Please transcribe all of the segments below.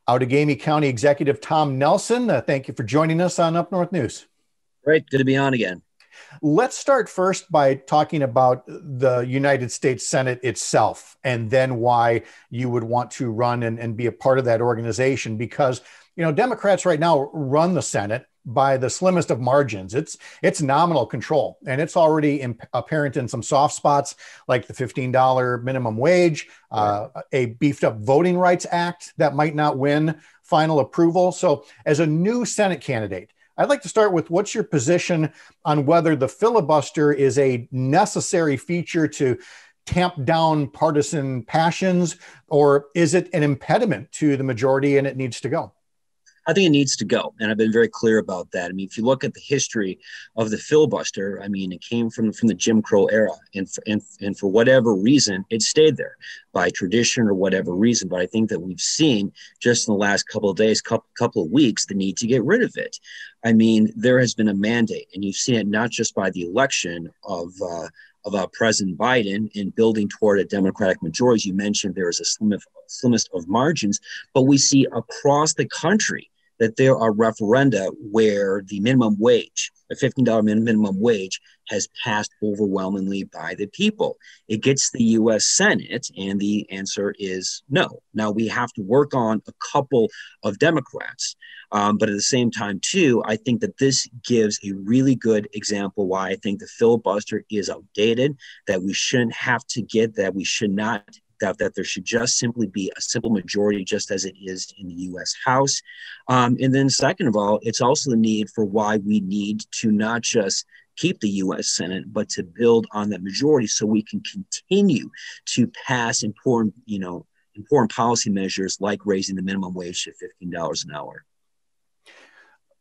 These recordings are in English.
Outagamie County Executive Tom Nelson, thank you for joining us on Up North News. Great, good to be on again. Let's start first by talking about the United States Senate itself, and then why you would want to run and be a part of that organization. Because, Democrats right now run the Senate by the slimmest of margins. It's nominal control, and it's already apparent in some soft spots like the $15 minimum wage, a beefed up Voting Rights Act that might not win final approval. So as a new Senate candidate, I'd like to start with, what's your position on whether the filibuster is a necessary feature to tamp down partisan passions, or is it an impediment to the majority and it needs to go? I think it needs to go. And I've been very clear about that. I mean, if you look at the history of the filibuster, I mean, it came from the Jim Crow era. And for whatever reason, it stayed there by tradition or whatever reason. But I think that we've seen just in the last couple of days, couple of weeks, the need to get rid of it. I mean, there has been a mandate, and you've seen it not just by the election of President Biden in building toward a Democratic majority. As you mentioned, there is a slimmest of margins, but we see across the country that there are referenda where the minimum wage, a $15 minimum wage, has passed overwhelmingly by the people. It gets the U.S. Senate, and the answer is no. Now, we have to work on a couple of Democrats, but at the same time, too, I think that this gives a really good example why I think the filibuster is outdated, that we shouldn't have to that we should not that there should just simply be a simple majority, just as it is in the U.S. House. And then second of all, it's also the need for why we need to not just keep the U.S. Senate, but to build on that majority so we can continue to pass important policy measures like raising the minimum wage to $15 an hour.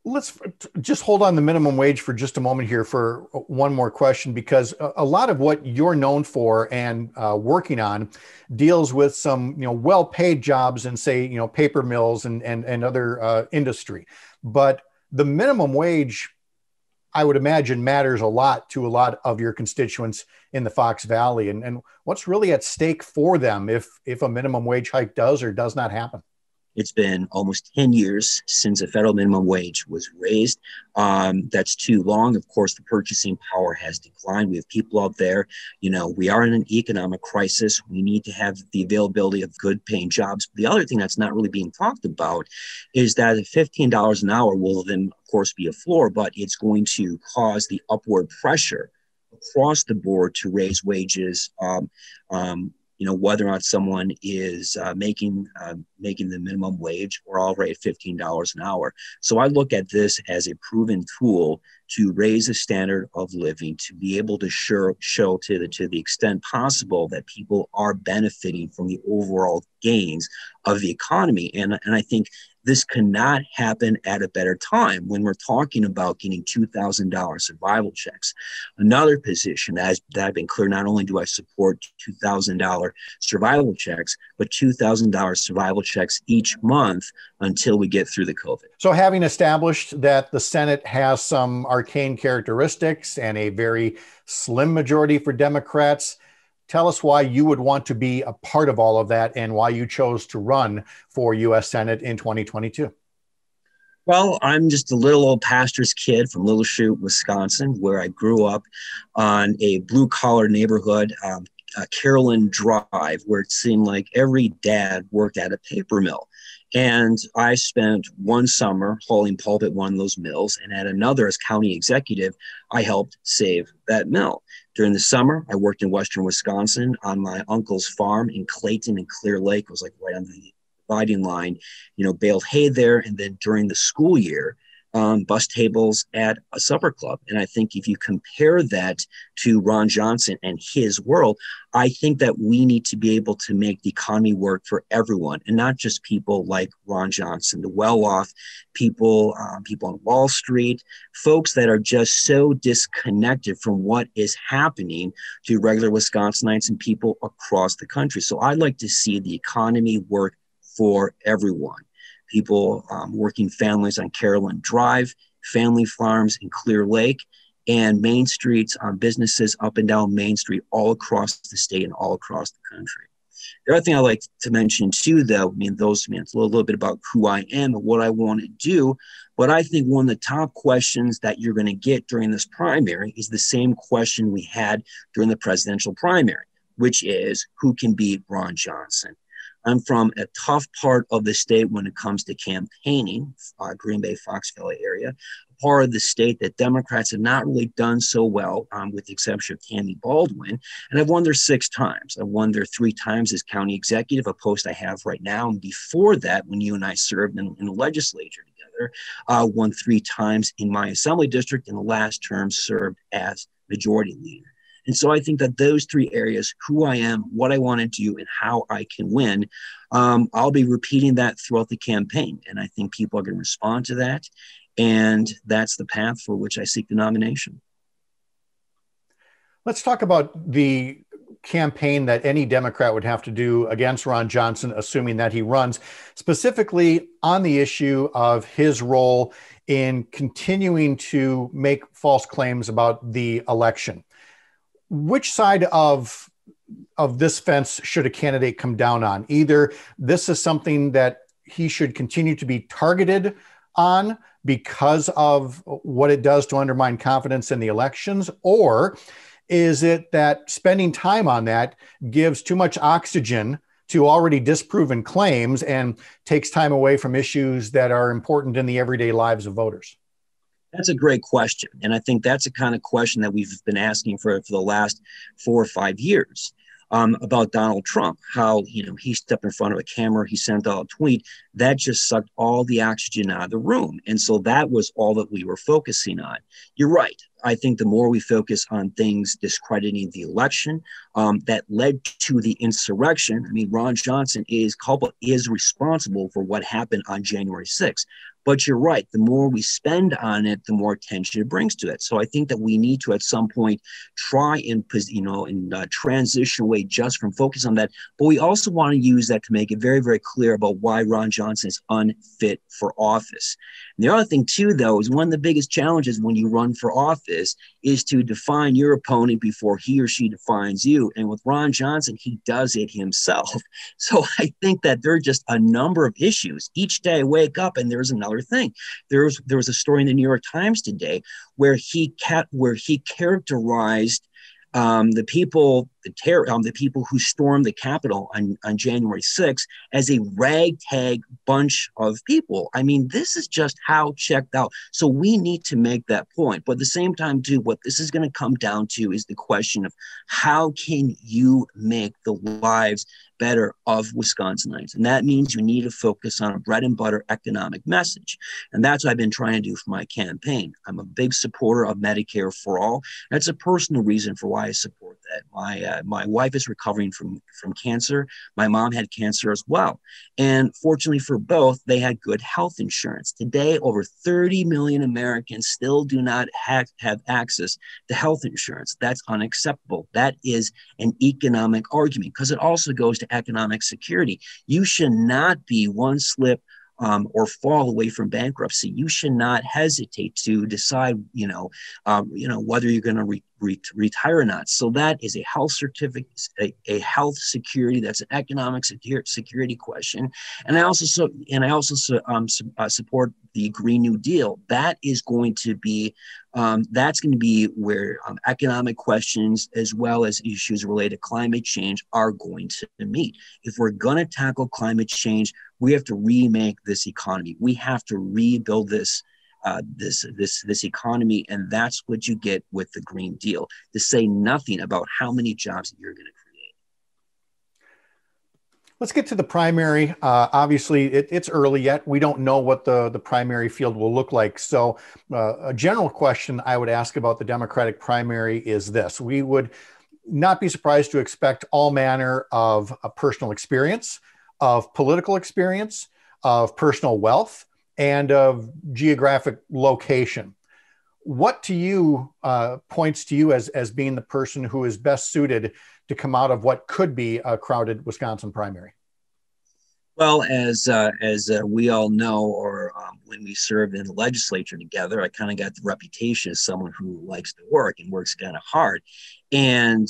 Let's just hold on the minimum wage for just a moment here for one more question, because a lot of what you're known for and working on deals with some, well-paid jobs in, say, paper mills and other industry. But the minimum wage, I would imagine, matters a lot to a lot of your constituents in the Fox Valley. And what's really at stake for them if a minimum wage hike does or does not happen? It's been almost 10 years since the federal minimum wage was raised. That's too long. Of course, the purchasing power has declined. We have people out there, we are in an economic crisis. We need to have the availability of good paying jobs. The other thing that's not really being talked about is that $15 an hour will then, of course, be a floor, but it's going to cause the upward pressure across the board to raise wages. Whether or not someone is making the minimum wage or already at $15 an hour. So I look at this as a proven tool to raise the standard of living, to be able to show to the extent possible that people are benefiting from the overall gains of the economy. And I think this cannot happen at a better time when we're talking about getting $2,000 survival checks. Another position that I've been clear, not only do I support $2,000 survival checks, but $2,000 survival checks each month until we get through the COVID. So having established that the Senate has some arcane characteristics and a very slim majority for Democrats, tell us why you would want to be a part of all of that and why you chose to run for U.S. Senate in 2022. Well, I'm just a little old pastor's kid from Little Chute, Wisconsin, where I grew up on a blue-collar neighborhood, Carolyn Drive, where it seemed like every dad worked at a paper mill. And I spent one summer hauling pulp at one of those mills, and at another, as county executive, I helped save that mill. During the summer, I worked in western Wisconsin on my uncle's farm in Clayton and Clear Lake. It was like right on the dividing line, baled hay there. And then during the school year, bus tables at a supper club. And I think if you compare that to Ron Johnson and his world, I think that we need to be able to make the economy work for everyone, and not just people like Ron Johnson, the well-off people, people on Wall Street, folks that are just so disconnected from what is happening to regular Wisconsinites and people across the country. So I'd like to see the economy work for everyone. People, working families on Carolyn Drive, family farms in Clear Lake, and main streets on businesses up and down Main Street all across the state and all across the country. The other thing I like to mention too, though, it's a little bit about who I am and what I want to do. But I think one of the top questions that you're going to get during this primary is the same question we had during the presidential primary, which is who can beat Ron Johnson. I'm from a tough part of the state when it comes to campaigning, Green Bay, Fox Valley area, a part of the state that Democrats have not really done so well, with the exception of Tammy Baldwin. And I've won there 6 times. I've won there 3 times as county executive, a post I have right now. And before that, when you and I served in the legislature together, won 3 times in my assembly district, and the last term served as majority leader. And so I think that those 3 areas, who I am, what I want to do, and how I can win, I'll be repeating that throughout the campaign. And I think people are going to respond to that. And that's the path for which I seek the nomination. Let's talk about the campaign that any Democrat would have to do against Ron Johnson, assuming that he runs, specifically on the issue of his role in continuing to make false claims about the election. Which side of this fence should a candidate come down on? Either this is something that he should continue to be targeted on because of what it does to undermine confidence in the elections, or is it that spending time on that gives too much oxygen to already disproven claims and takes time away from issues that are important in the everyday lives of voters? That's a great question. And I think that's a kind of question that we've been asking for the last 4 or 5 years, about Donald Trump, how, he stepped in front of a camera, he sent out a tweet that just sucked all the oxygen out of the room. And so that was all that we were focusing on. You're right. I think the more we focus on things discrediting the election, that led to the insurrection. Ron Johnson is responsible for what happened on January 6th. But you're right. The more we spend on it, the more attention it brings to it. So I think that we need to, at some point, try and transition away just from focus on that. But we also want to use that to make it very, very clear about why Ron Johnson is unfit for office. And the other thing, too, though, is one of the biggest challenges when you run for office is to define your opponent before he or she defines you. And with Ron Johnson, he does it himself. So I think that there are just a number of issues. Each day I wake up and there's another thing. There was a story in the New York Times today where he characterized the people who stormed the Capitol on January 6th as a ragtag bunch of people. This is just how checked out. So we need to make that point. But at the same time, too, what this is going to come down to is the question of how can you make the lives better of Wisconsinites? And that means you need to focus on a bread and butter economic message. And that's what I've been trying to do for my campaign. I'm a big supporter of Medicare for all. That's a personal reason for why I support that. My wife is recovering from cancer. My mom had cancer as well. And fortunately for both, they had good health insurance. Today, over 30 million Americans still do not have access to health insurance. That's unacceptable. That is an economic argument because it also goes to economic security. You should not be one slip or fall away from bankruptcy. You should not hesitate to decide, whether you're going to retire or not. So that is a health certificate, a health security. That's an economic security question. And I also support the Green New Deal. That is going to be where economic questions as well as issues related to climate change are going to meet. If we're going to tackle climate change, we have to remake this economy. We have to rebuild this economy, and that's what you get with the Green Deal, to say nothing about how many jobs you're going to create. Let's get to the primary. Obviously, it's early yet. We don't know what the primary field will look like. So a general question I would ask about the Democratic primary is this. We would not be surprised to expect all manner of personal experience, of political experience, of personal wealth, and of geographic location. What to you points to you as being the person who is best suited to come out of what could be a crowded Wisconsin primary? Well, as we all know, or when we served in the legislature together, I kind of got the reputation as someone who likes to work and works kind of hard. And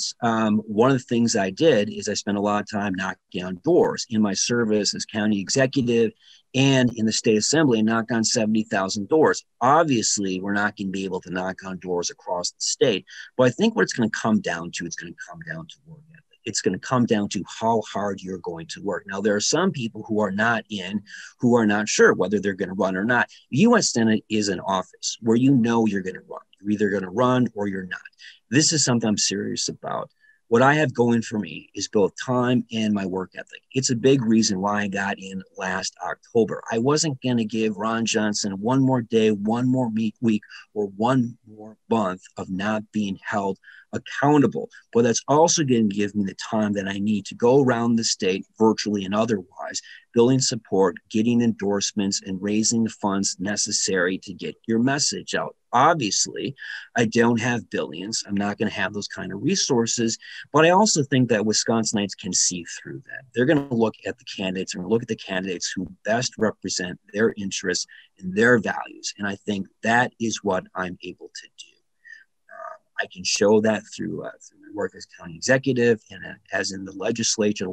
one of the things I did is I spent a lot of time knocking on doors in my service as county executive and in the state assembly, and knocked on 70,000 doors. Obviously, we're not going to be able to knock on doors across the state, but I think what it's going to come down to, it's going to come down to work ethic. It's going to come down to how hard you're going to work. Now, there are some people who are not sure whether they're going to run or not. The U.S. Senate is an office where you know you're going to run. You're either going to run or you're not. This is something I'm serious about. What I have going for me is both time and my work ethic. It's a big reason why I got in last October. I wasn't going to give Ron Johnson one more day, one more week, or one more month of not being held accountable. But that's also going to give me the time that I need to go around the state, virtually and otherwise, building support, getting endorsements, and raising the funds necessary to get your message out. Obviously, I don't have billions. I'm not going to have those kind of resources, but I also think that Wisconsinites can see through that. They're going to look at the candidates and look at the candidates who best represent their interests and their values. And I think that is what I'm able to do. I can show that through my work as county executive and as in the legislature,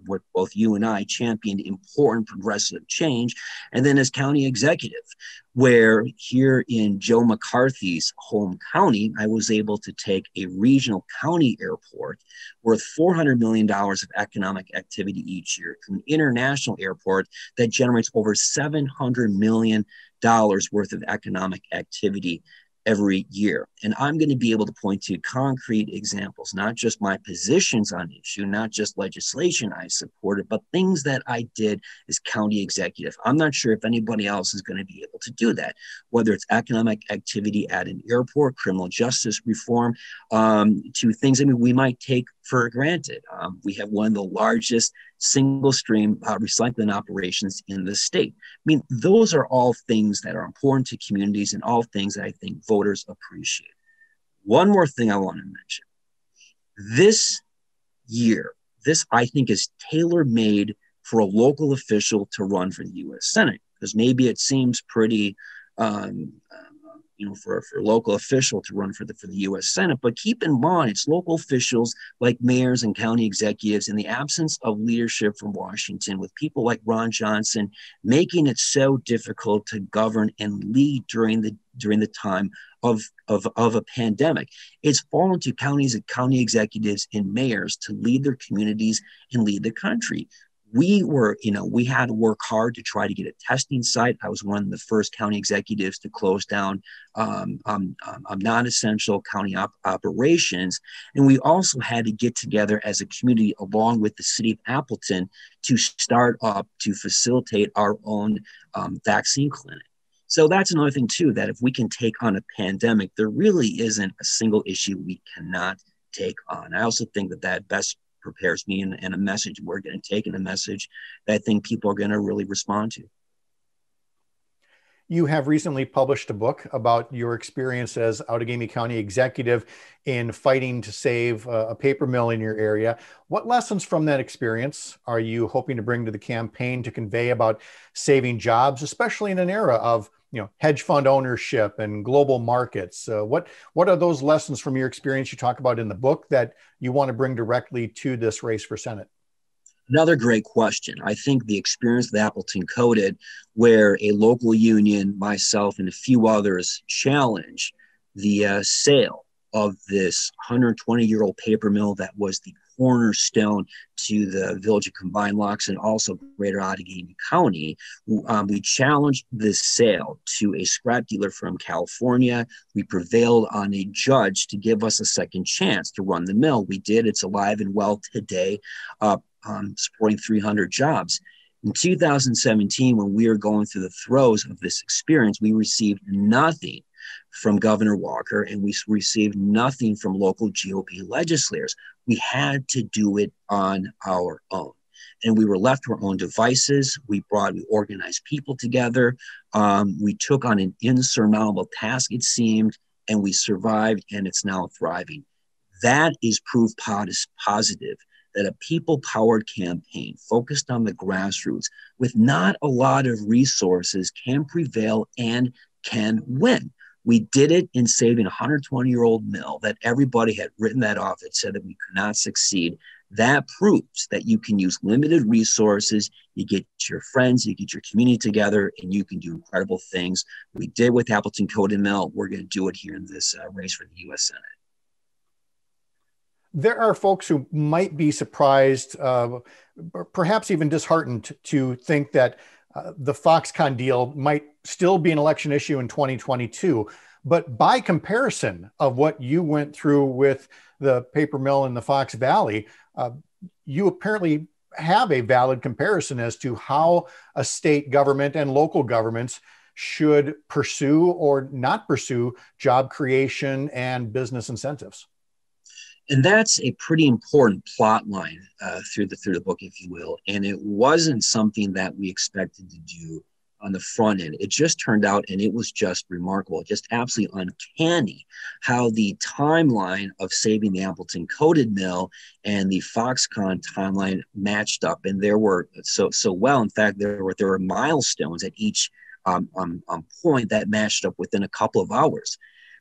where both you and I championed important progressive change. And then as county executive, where here in Joe McCarthy's home county, I was able to take a regional county airport worth $400 million of economic activity each year to an international airport that generates over $700 million worth of economic activity every year. And I'm going to be able to point to concrete examples, not just my positions on the issue, not just legislation I supported, but things that I did as county executive. I'm not sure if anybody else is going to be able to do that, whether it's economic activity at an airport, criminal justice reform, to things we might take for granted. We have one of the largest single stream recycling operations in the state. I mean, those are all things that are important to communities and all things that I think voters appreciate. One more thing I want to mention. This year, this I think is tailor-made for a local official to run for the U.S. Senate, because maybe it seems pretty for a local official to run for the U.S. Senate. But keep in mind, it's local officials like mayors and county executives in the absence of leadership from Washington, with people like Ron Johnson making it so difficult to govern and lead during the time of a pandemic. It's fallen to county executives and mayors to lead their communities and lead the country. We had to work hard to try to get a testing site. I was one of the first county executives to close down non-essential county operations. And we also had to get together as a community along with the city of Appleton to start up to facilitate our own vaccine clinic. So that's another thing too, that if we can take on a pandemic, there really isn't a single issue we cannot take on. I also think that best prepares me and a message we're going to take, and a message that I think people are going to really respond to. You have recently published a book about your experience as Outagamie County executive in fighting to save a paper mill in your area. What lessons from that experience are you hoping to bring to the campaign to convey about saving jobs, especially in an era of hedge fund ownership and global markets? What are those lessons from your experience you talk about in the book that you want to bring directly to this race for Senate? Another great question. I think the experience that Appleton coded, where a local union, myself, and a few others challenged the sale of this 120-year-old paper mill that was the cornerstone to the village of Combined Locks and also greater Outagamie County. We challenged this sale to a scrap dealer from California. We prevailed on a judge to give us a second chance to run the mill. We did. It's alive and well today, supporting 300 jobs. In 2017, when we were going through the throes of this experience, we received nothing from Governor Walker, and we received nothing from local GOP legislators. We had to do it on our own. And we were left to our own devices. We organized people together. We took on an insurmountable task, it seemed, and we survived, and it's now thriving. That is proof positive that a people-powered campaign focused on the grassroots with not a lot of resources can prevail and can win. We did it in saving a 120-year-old mill that everybody had written that off, that said that we could not succeed. That proves that you can use limited resources, you get your friends, you get your community together, and you can do incredible things. We did with Appleton Coated Mill. We're going to do it here in this race for the U.S. Senate. There are folks who might be surprised, perhaps even disheartened, to think that the Foxconn deal might still be an election issue in 2022. But by comparison of what you went through with the paper mill in the Fox Valley, you apparently have a valid comparison as to how a state government and local governments should pursue or not pursue job creation and business incentives. And that's a pretty important plot line through the book, if you will. And it wasn't something that we expected to do on the front end. It just turned out, and it was just remarkable, just absolutely uncanny how the timeline of saving the Appleton Coated Mill and the Foxconn timeline matched up. And there were so well. In fact, there were milestones at each point that matched up within a couple of hours.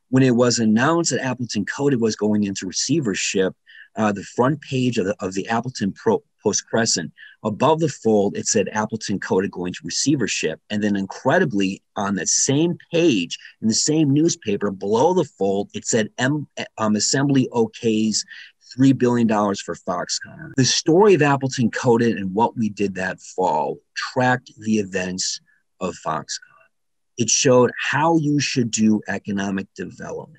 When it was announced that Appleton Coated was going into receivership, the front page of the Appleton Post-Crescent, above the fold, it said Appleton Coated going to receivership. And then incredibly, on that same page, in the same newspaper, below the fold, it said Assembly OKs $3 billion for Foxconn. The story of Appleton Coated and what we did that fall tracked the events of Foxconn. It showed how you should do economic development.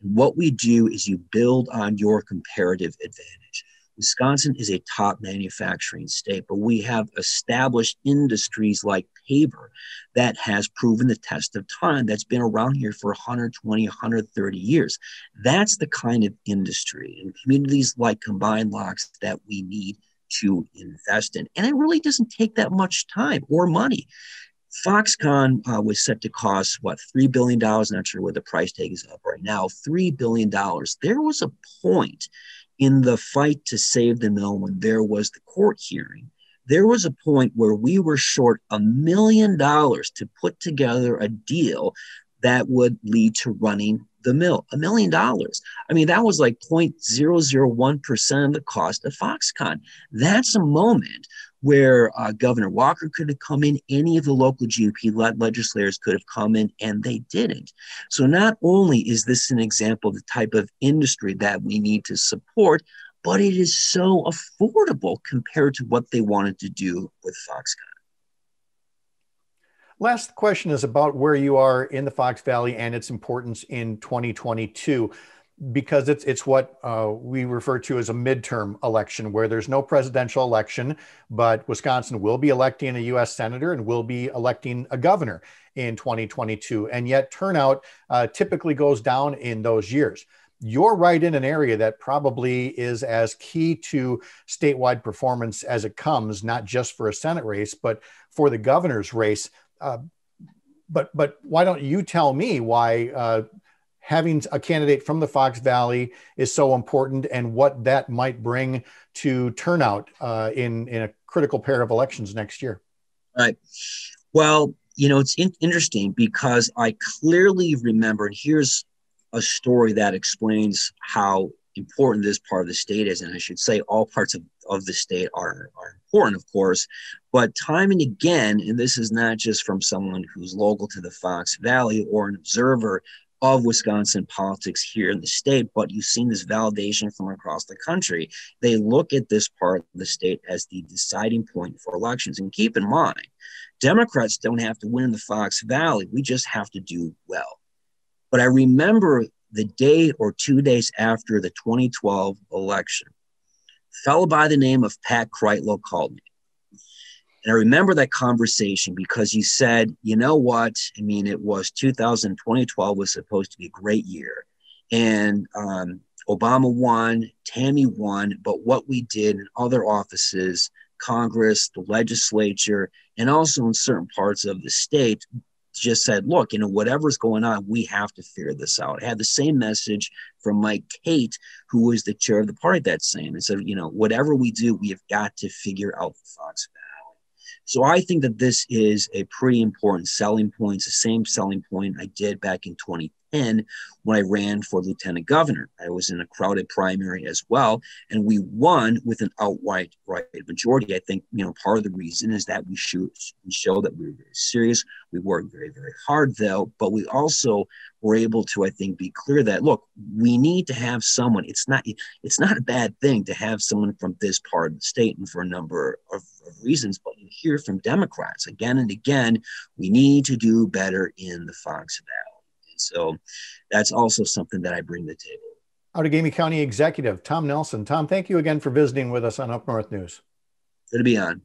And what we do is you build on your comparative advantage. Wisconsin is a top manufacturing state, but we have established industries like paper that has proven the test of time, that's been around here for 120, 130 years. That's the kind of industry and communities like Combined Locks that we need to invest in. And it really doesn't take that much time or money. Foxconn was set to cost, $3 billion? Not sure where the price tag is up right now. $3 billion. There was a point in the fight to save the mill when there was the court hearing. There was a point where we were short $1 million to put together a deal that would lead to running the mill. $1 million. I mean, that was like 0.001% of the cost of Foxconn. That's a moment where Governor Walker could have come in, any of the local GOP legislators could have come in, and they didn't. So not only is this an example of the type of industry that we need to support, but it is so affordable compared to what they wanted to do with Foxconn. Last question is about where you are in the Fox Valley and its importance in 2022. Because it's what we refer to as a midterm election, where there's no presidential election, but Wisconsin will be electing a U.S. senator and will be electing a governor in 2022. And yet turnout typically goes down in those years. You're right in an area that probably is as key to statewide performance as it comes, not just for a Senate race, but for the governor's race. But why don't you tell me why having a candidate from the Fox Valley is so important, and what that might bring to turnout in a critical pair of elections next year? Right. Well, it's interesting because I clearly remember, and here's a story that explains how important this part of the state is. And I should say all parts of the state are important, of course, but time and again, and this is not just from someone who's local to the Fox Valley or an observer of Wisconsin politics here in the state, but you've seen this validation from across the country. They look at this part of the state as the deciding point for elections. And keep in mind, Democrats don't have to win in the Fox Valley. We just have to do well. But I remember the day or 2 days after the 2012 election, a fellow by the name of Pat Kreitlow called me. And I remember that conversation because he said, you know what? I mean, it was 2012 was supposed to be a great year. And Obama won, Tammy won, but what we did in other offices, Congress, the legislature, and also in certain parts of the state, just said, look, whatever's going on, we have to figure this out. I had the same message from Mike Tate, who was the chair of the party that same. And said, whatever we do, we have got to figure out the Fox Valley. So I think that this is a pretty important selling point. It's the same selling point I did back in 2010 when I ran for lieutenant governor. I was in a crowded primary as well, and we won with an outright majority. I think, part of the reason is that we show that we were very serious. We worked very, very hard, though, but we also were able to, I think, be clear that, look, we need to have someone. It's not a bad thing to have someone from this part of the state, and for a number of reasons, but you hear from Democrats again and again, we need to do better in the Fox Valley. And so that's also something that I bring to the table. Outagamie County Executive Tom Nelson. Tom, thank you again for visiting with us on Up North News. Good to be on.